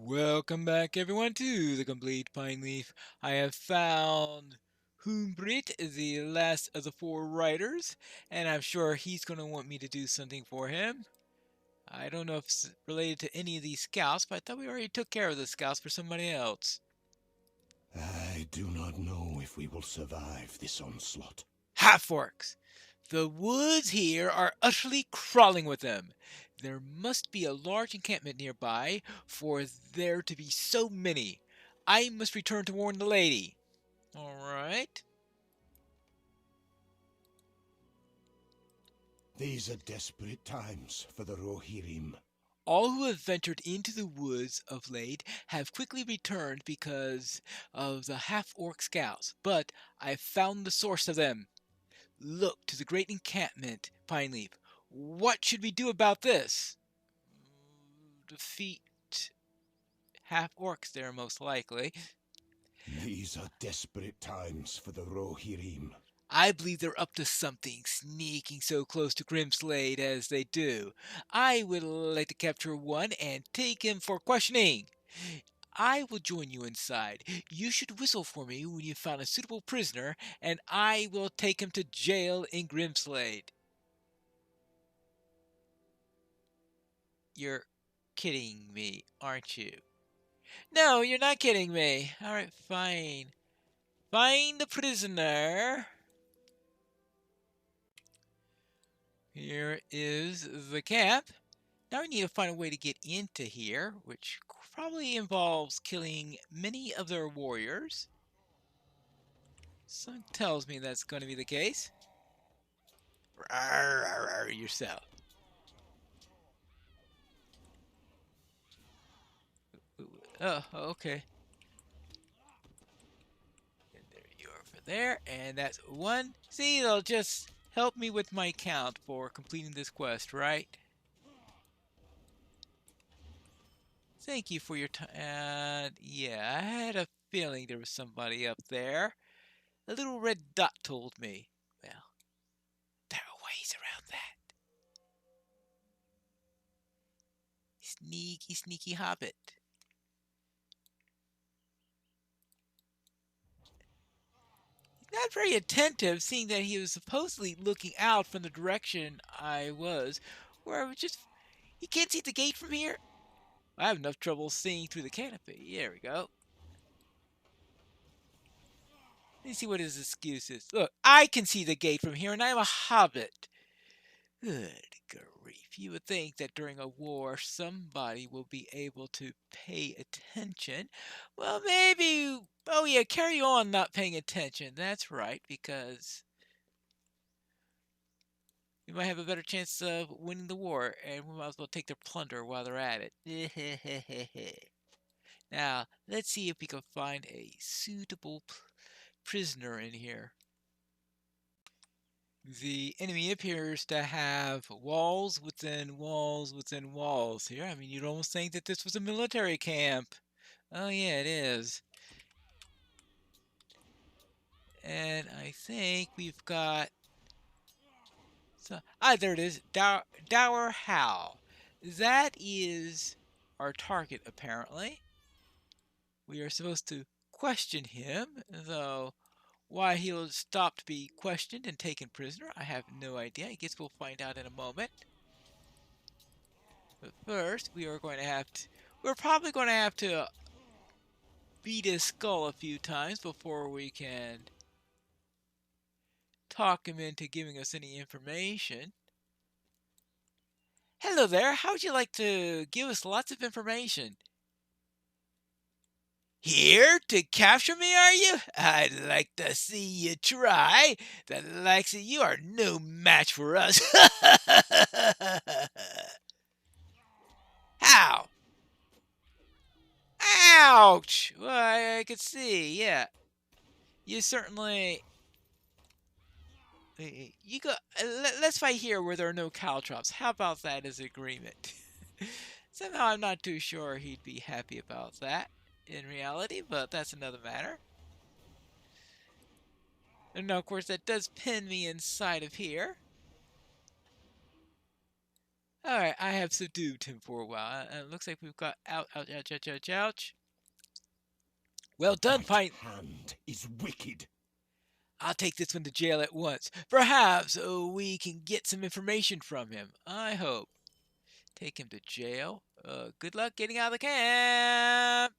Welcome back everyone to the Complete Pineleaf. I have found Humbrit, the last of the four riders, and I'm sure he's going to want me to do something for him. I don't know if it's related to any of these scouts, but I thought we already took care of the scouts for somebody else. I do not know if we will survive this onslaught. Half-orcs! The woods here are utterly crawling with them. There must be a large encampment nearby for there to be so many. I must return to warn the lady. Alright. These are desperate times for the Rohirrim. All who have ventured into the woods of late have quickly returned because of the half-orc scouts, but I've found the source of them. Look to the great encampment, Pineleaf. What should we do about this? Defeat half-orcs there, most likely. These are desperate times for the Rohirrim. I believe they're up to something, sneaking so close to Grimslade as they do. I would like to capture one and take him for questioning. I will join you inside. You should whistle for me when you found a suitable prisoner, and I will take him to jail in Grimslade. You're kidding me, aren't you? No, you're not kidding me. Alright, fine. Find the prisoner. Here is the camp. Now we need to find a way to get into here, which probably involves killing many of their warriors. Something tells me that's going to be the case. Rawr, yourself. Oh, okay. And there you are for there, and that's one. See, they'll just help me with my count for completing this quest, right? Thank you for your time. Yeah, I had a feeling there was somebody up there. A little red dot told me. Well, there are ways around that. Sneaky, sneaky hobbit. Not very attentive, seeing that he was supposedly looking out from the direction I was, where I was just. You can't see the gate from here? I have enough trouble seeing through the canopy. There we go. Let me see what his excuse is. Look, I can see the gate from here, and I'm a hobbit. Good grief. You would think that during a war somebody will be able to pay attention. Well, maybe. Oh, yeah, carry on not paying attention. That's right, because we might have a better chance of winning the war, and we might as well take their plunder while they're at it. Now, let's see if we can find a suitable prisoner in here. The enemy appears to have walls within walls within walls here. I mean, you'd almost think that this was a military camp. Oh, yeah, it is. And I think we've got... there it is. Dower Howe. That is our target, apparently. We are supposed to question him, though why he'll stop to be questioned and taken prisoner, I have no idea. I guess we'll find out in a moment. But first, we're probably going to have to beat his skull a few times before we can talk him into giving us any information. Hello there, how would you like to give us lots of information? Here to capture me, are you? I'd like to see you try. The likes of you are no match for us. How? Ouch! Well, I could see, yeah. You certainly... You go. Let's fight here where there are no caltrops. How about that as agreement? Somehow I'm not too sure he'd be happy about that in reality, but that's another matter. And now, of course, that does pin me inside of here. All right, I have subdued him for a while. It looks like we've got ouch, ouch, ouch, ouch, ouch, ouch. Well done, That Pine. hand is wicked. I'll take this one to jail at once. Perhaps we can get some information from him. I hope. Take him to jail. Good luck getting out of the camp.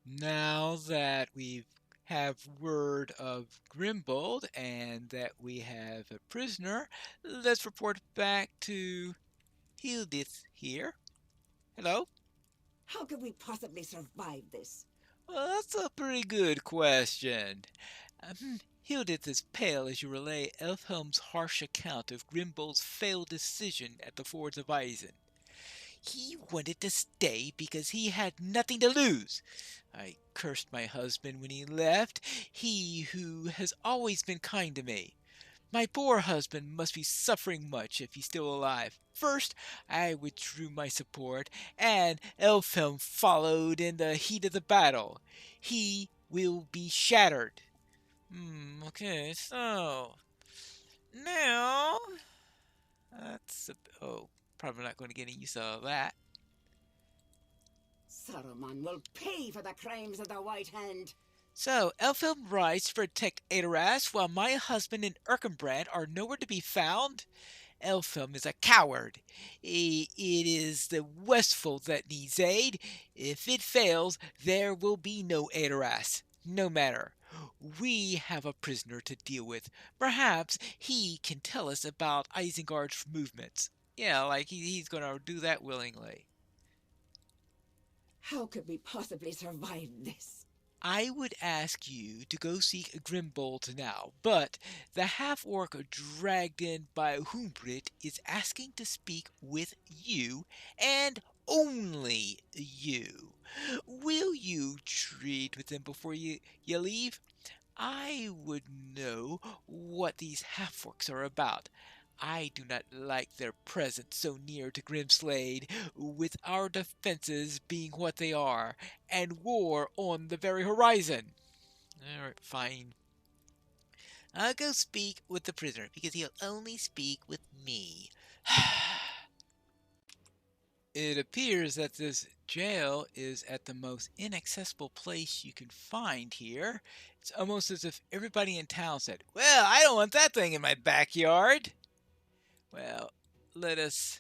Now that we have word of Grimbold and that we have a prisoner, let's report back to Hildith here. Hello? How could we possibly survive this? Well, that's a pretty good question. Hildith is pale as you relay Elfhelm's harsh account of Grimbold's failed decision at the Fords of Eisen. He wanted to stay because he had nothing to lose. I cursed my husband when he left, he who has always been kind to me. My poor husband must be suffering much if he's still alive. First, I withdrew my support, and Elfhelm followed in the heat of the battle. He will be shattered. Okay, so now that's probably not going to get any use of that. Saruman will pay for the crimes of the White Hand. So, Elfhelm rides to protect Adoras while my husband and Erkenbrand are nowhere to be found? Elfhelm is a coward. It is the Westfold that needs aid. If it fails, there will be no Adoras. No matter. We have a prisoner to deal with. Perhaps he can tell us about Isengard's movements. Yeah, like he's going to do that willingly. How could we possibly survive this? I would ask you to go seek Grimbold now, but the half-orc dragged in by Humbrit is asking to speak with you, and only you. Will you treat with him before you leave? I would know what these half-orcs are about. I do not like their presence so near to Grimslade, with our defenses being what they are, and war on the very horizon. Alright, fine. I'll go speak with the prisoner, because he'll only speak with me. It appears that this jail is at the most inaccessible place you can find here. It's almost as if everybody in town said, "Well, I don't want that thing in my backyard." Well, let us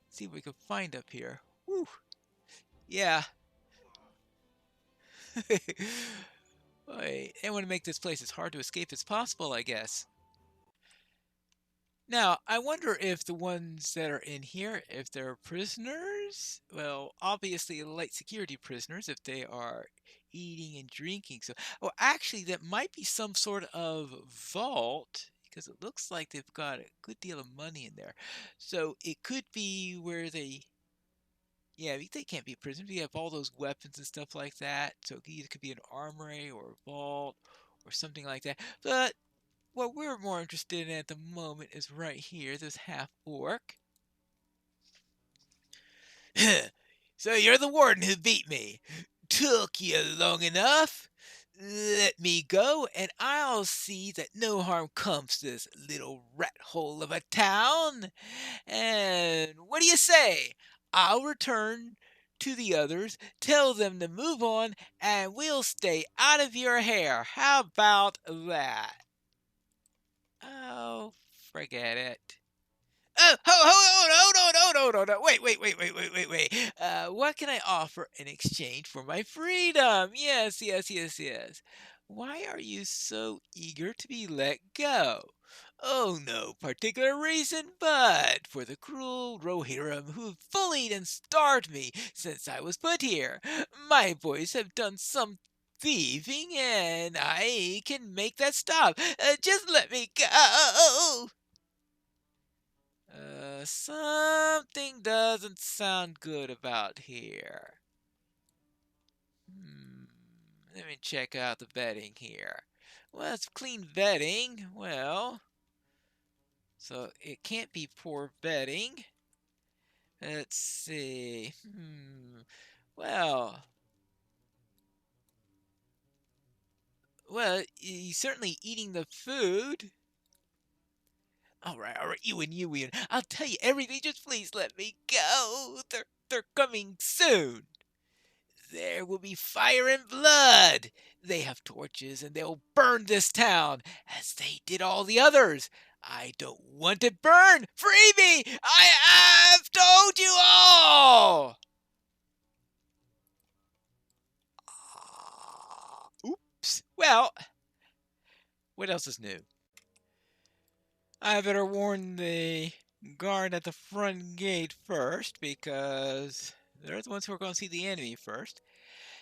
see what we can find up here. Whew. Yeah. Boy, they want to make this place as hard to escape as possible, I guess. Now, I wonder if the ones that are in here, if they're prisoners? Well, obviously light security prisoners if they are eating and drinking. So, oh, actually, that might be some sort of vault because it looks like they've got a good deal of money in there. So it could be where yeah, they can't be prisoners. We have all those weapons and stuff like that. So it either could be an armory or a vault or something like that. But what we're more interested in at the moment is right here, this half orc. So you're the warden who beat me. Took you long enough. Let me go, and I'll see that no harm comes to this little rat hole of a town. And what do you say? I'll return to the others, tell them to move on, and we'll stay out of your hair. How about that? Oh, forget it. Oh, no. Wait. What can I offer in exchange for my freedom? Yes. Why are you so eager to be let go? Oh, no particular reason, but for the cruel Rohirrim who bullied and starved me since I was put here. My boys have done some thieving, and I can make that stop. Just let me go. Something doesn't sound good about here. Let me check out the vetting here. Well, it's clean vetting. Well, so it can't be poor vetting. Let's see. Well, he's certainly eating the food. All right, you, Ian. I'll tell you everything. Just please let me go. They're coming soon. There will be fire and blood. They have torches and they'll burn this town as they did all the others. I don't want to burn. Free me! I have told you all! Oops. Well, what else is new? I better warn the guard at the front gate first because they're the ones who are going to see the enemy first.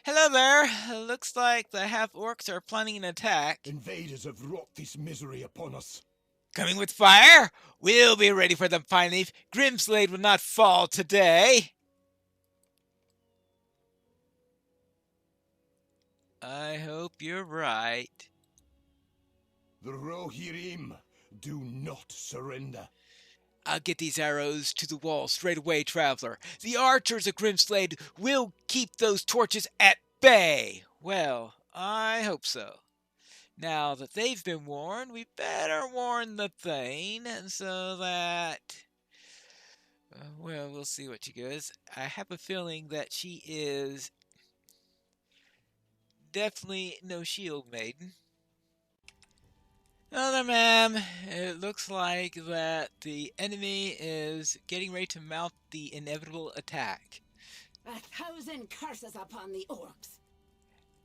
Hello there. Looks like the half orcs are planning an attack. Invaders have wrought this misery upon us. Coming with fire? We'll be ready for them, Pineleaf. Grimslade will not fall today. I hope you're right. The Rohirrim do not surrender. I'll get these arrows to the wall straight away, traveler. The archers of Grimslade will keep those torches at bay. Well, I hope so. Now that they've been warned, we better warn the Thane so that... well, we'll see what she goes. I have a feeling that she is definitely no shield maiden. Other ma'am, it looks like that the enemy is getting ready to mount the inevitable attack. 1,000 curses upon the orcs.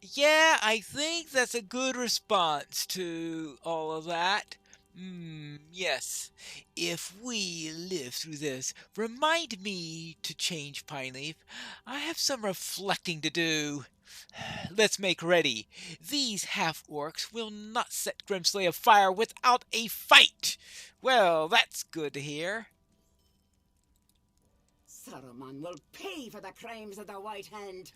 Yeah, I think that's a good response to all of that. Yes. If we live through this, remind me to change, Pineleaf. I have some reflecting to do. Let's make ready. These half-orcs will not set Grimslade afire without a fight. Well, that's good to hear. Saruman will pay for the crimes of the White Hand.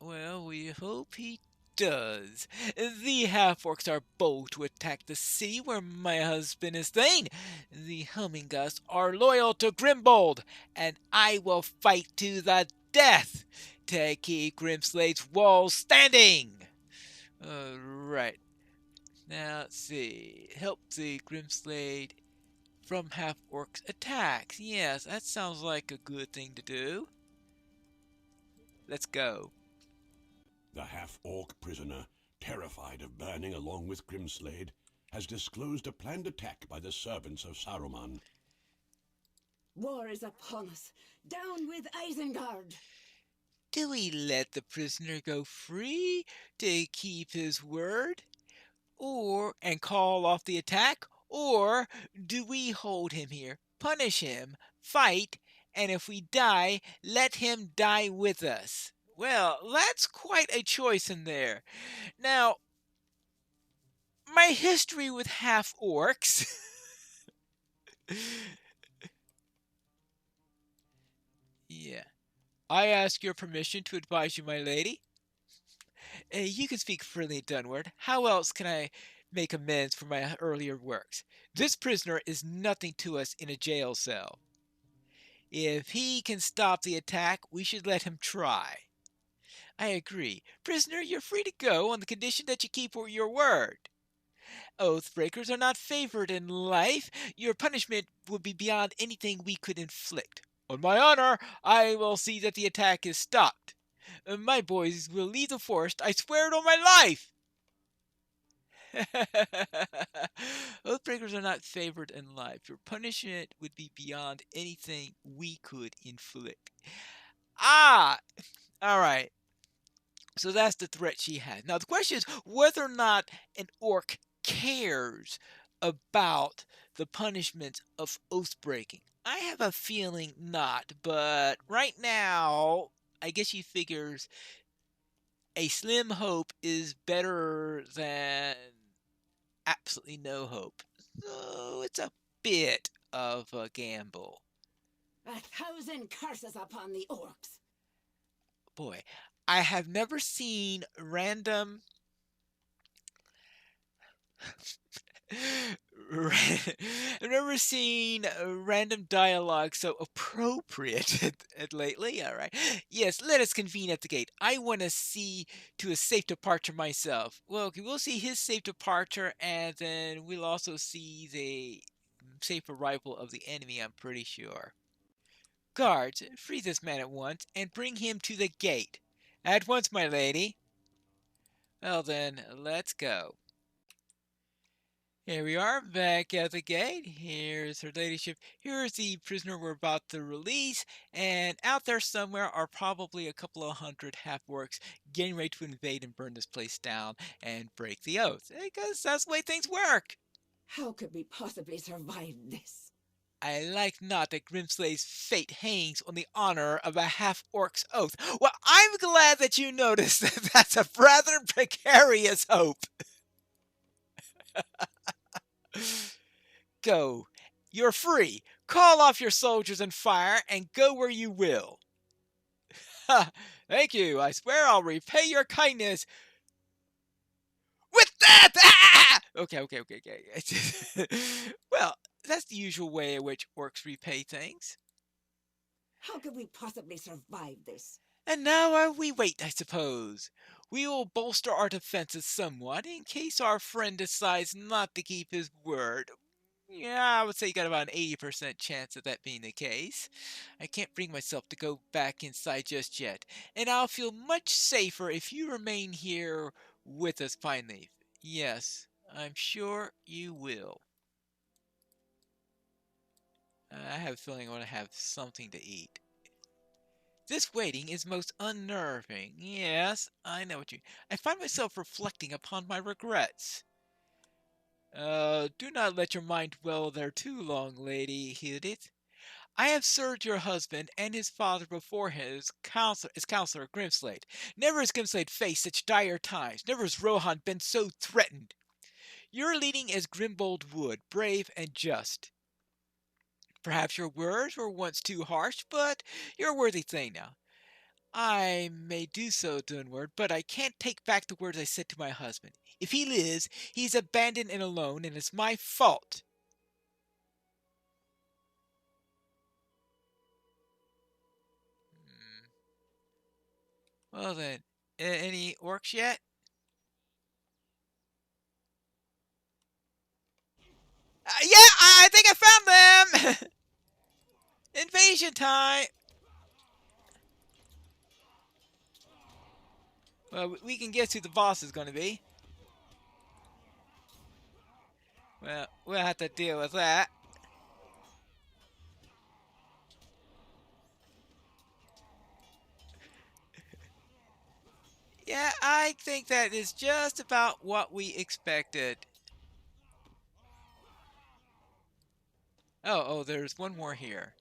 Well, we hope he does. The half-orcs are bold to attack the city where my husband is Thane. The Hummingusts are loyal to Grimbold, and I will fight to the death to keep Grimslade's walls standing. Right. Now, let's see. Help the Grimslade from half-orcs attacks. Yes, that sounds like a good thing to do. Let's go. The half-orc prisoner, terrified of burning along with Grimslade, has disclosed a planned attack by the servants of Saruman. War is upon us. Down with Isengard. Do we let the prisoner go free to keep his word? And call off the attack? Or do we hold him here, punish him, fight, and if we die, let him die with us? Well, that's quite a choice in there. Now, my history with half-orcs... yeah. I ask your permission to advise you, my lady. You can speak freely, Dunward. How else can I make amends for my earlier works? This prisoner is nothing to us in a jail cell. If he can stop the attack, we should let him try. I agree. Prisoner, you're free to go on the condition that you keep your word. Oathbreakers are not favored in life. Your punishment would be beyond anything we could inflict. On my honor, I will see that the attack is stopped. My boys will leave the forest. I swear it on my life. Oathbreakers are not favored in life. Your punishment would be beyond anything we could inflict. Ah! Alright. So that's the threat she had. Now the question is whether or not an orc cares about the punishment of oath breaking. I have a feeling not, but right now, I guess she figures a slim hope is better than absolutely no hope. So it's a bit of a gamble. 1,000 curses upon the orcs. Boy, I have never seen random I've never seen random dialogue so appropriate lately. All right. Yes, let us convene at the gate. I want to see to a safe departure myself. Well, okay, we'll see his safe departure, and then we'll also see the safe arrival of the enemy, I'm pretty sure. Guards, free this man at once and bring him to the gate. At once, my lady. Well then, let's go. Here we are, back at the gate. Here's her ladyship. Here's the prisoner we're about to release. And out there somewhere are probably a couple of hundred half-orcs getting ready to invade and burn this place down and break the oath. Because that's the way things work. How could we possibly survive this? I like not that Grimslade's fate hangs on the honor of a half-orc's oath. Well, I'm glad that you noticed that that's a rather precarious hope. Go. You're free. Call off your soldiers and fire and go where you will. Thank you. I swear I'll repay your kindness with death! Ah! Okay. Well, that's the usual way in which orcs repay things. How could we possibly survive this? And now we wait, I suppose. We will bolster our defenses somewhat in case our friend decides not to keep his word. Yeah, I would say you got about an 80% chance of that being the case. I can't bring myself to go back inside just yet, and I'll feel much safer if you remain here with us, Pineleaf. Yes, I'm sure you will. I have a feeling I want to have something to eat. This waiting is most unnerving. Yes, I know what you... I find myself reflecting upon my regrets. Do not let your mind dwell there too long, Lady Hildith. I have served your husband and his father before him as counselor at Grimslade. Never has Grimslade faced such dire times. Never has Rohan been so threatened. Your leading as Grimbold would, brave and just. Perhaps your words were once too harsh, but you're a worthy thing now. I may do so, Dunward, but I can't take back the words I said to my husband. If he lives, he's abandoned and alone, and it's my fault. Well then, any orcs yet? Yeah, I think I found them! Invasion time! Well, we can guess who the boss is going to be. Well, we'll have to deal with that. Yeah, I think that is just about what we expected. Oh, there's one more here.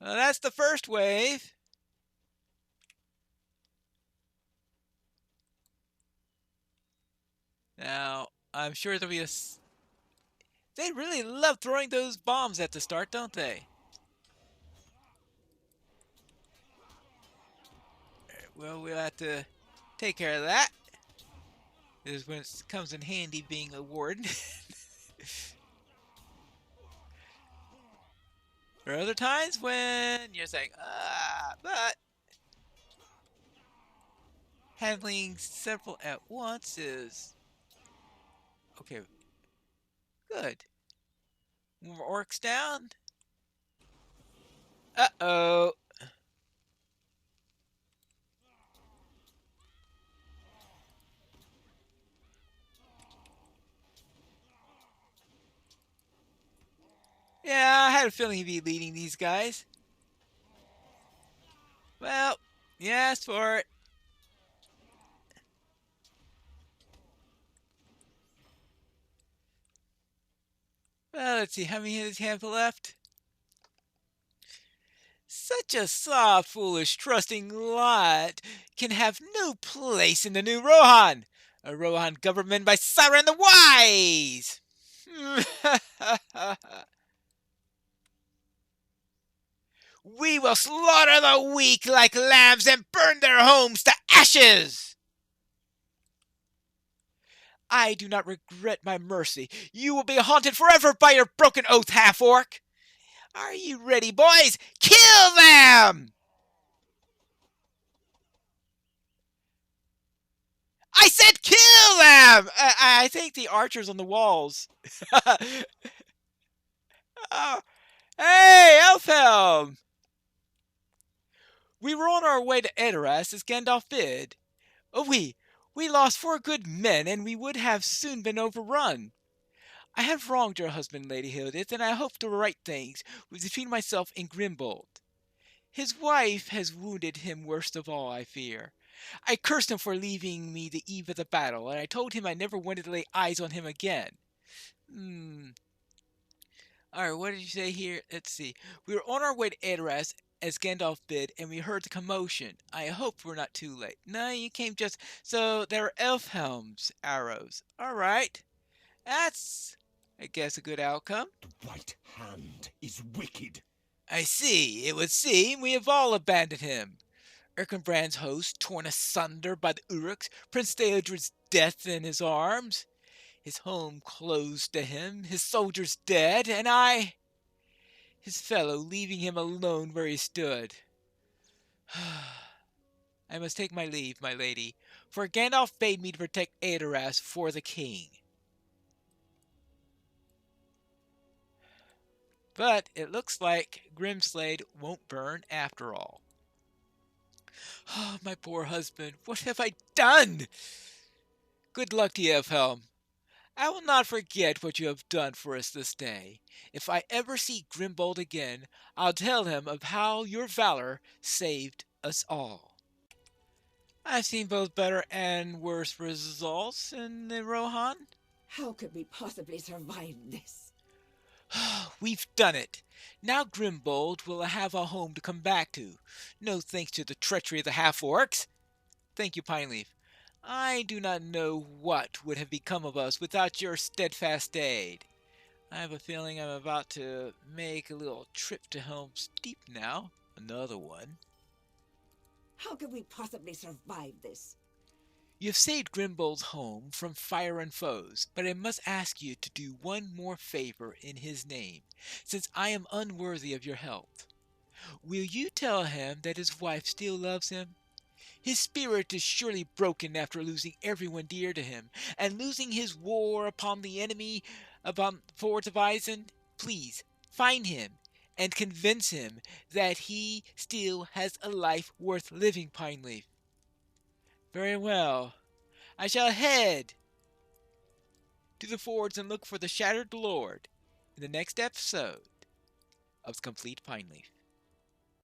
Well, that's the first wave. Now, I'm sure there'll be a... They really love throwing those bombs at the start, don't they? Well, we'll have to take care of that. This is when it comes in handy being a warden. There are other times when you're saying, but handling several at once is okay. Good. More orcs down. Uh-oh. Yeah, I had a feeling he'd be leading these guys. Well, you asked for it. Well, let's see, how many of these have left? Such a soft, foolish, trusting lot can have no place in the new Rohan. A Rohan government by Siren the Wise. We will slaughter the weak like lambs and burn their homes to ashes. I do not regret my mercy. You will be haunted forever by your broken oath, half-orc. Are you ready, boys? Kill them! I said kill them! Damn! I think the archers on the walls. Oh, hey, Elfhelm! We were on our way to Edoras as Gandalf bid. Oh, we lost 4 good men, and we would have soon been overrun. I have wronged your husband, Lady Hildith, and I hope to right things between myself and Grimbold. His wife has wounded him worst of all, I fear. I cursed him for leaving me the eve of the battle, and I told him I never wanted to lay eyes on him again. Alright, what did you say here? Let's see. We were on our way to Edoras as Gandalf bid, and we heard the commotion. I hope we're not too late. No, you came just... So, there are Elfhelm's arrows. Alright. That's, I guess, a good outcome. The White Hand is wicked. I see. It would seem we have all abandoned him. Erkenbrand's host torn asunder by the Uruks, Prince Theodred's death in his arms, his home closed to him, his soldiers dead, and I, his fellow, leaving him alone where he stood. I must take my leave, my lady, for Gandalf bade me to protect Edoras for the king. But it looks like Grimslade won't burn after all. Oh, my poor husband, what have I done? Good luck to you, Elfhelm. I will not forget what you have done for us this day. If I ever see Grimbold again, I'll tell him of how your valor saved us all. I've seen both better and worse results in the Rohan. How could we possibly survive this? We've done it. Now Grimbold will have a home to come back to. No thanks to the treachery of the half-orcs. Thank you, Pineleaf. I do not know what would have become of us without your steadfast aid. I have a feeling I'm about to make a little trip to Helm's Deep now. Another one. How could we possibly survive this? You have saved Grimbold's home from fire and foes, but I must ask you to do one more favor in his name, since I am unworthy of your help. Will you tell him that his wife still loves him? His spirit is surely broken after losing everyone dear to him, and losing his war upon the enemy upon Fords of Isen. Please, find him, and convince him that he still has a life worth living, Pineleaf. Very well. I shall head to the fords and look for the Shattered Lord in the next episode of Complete Pineleaf.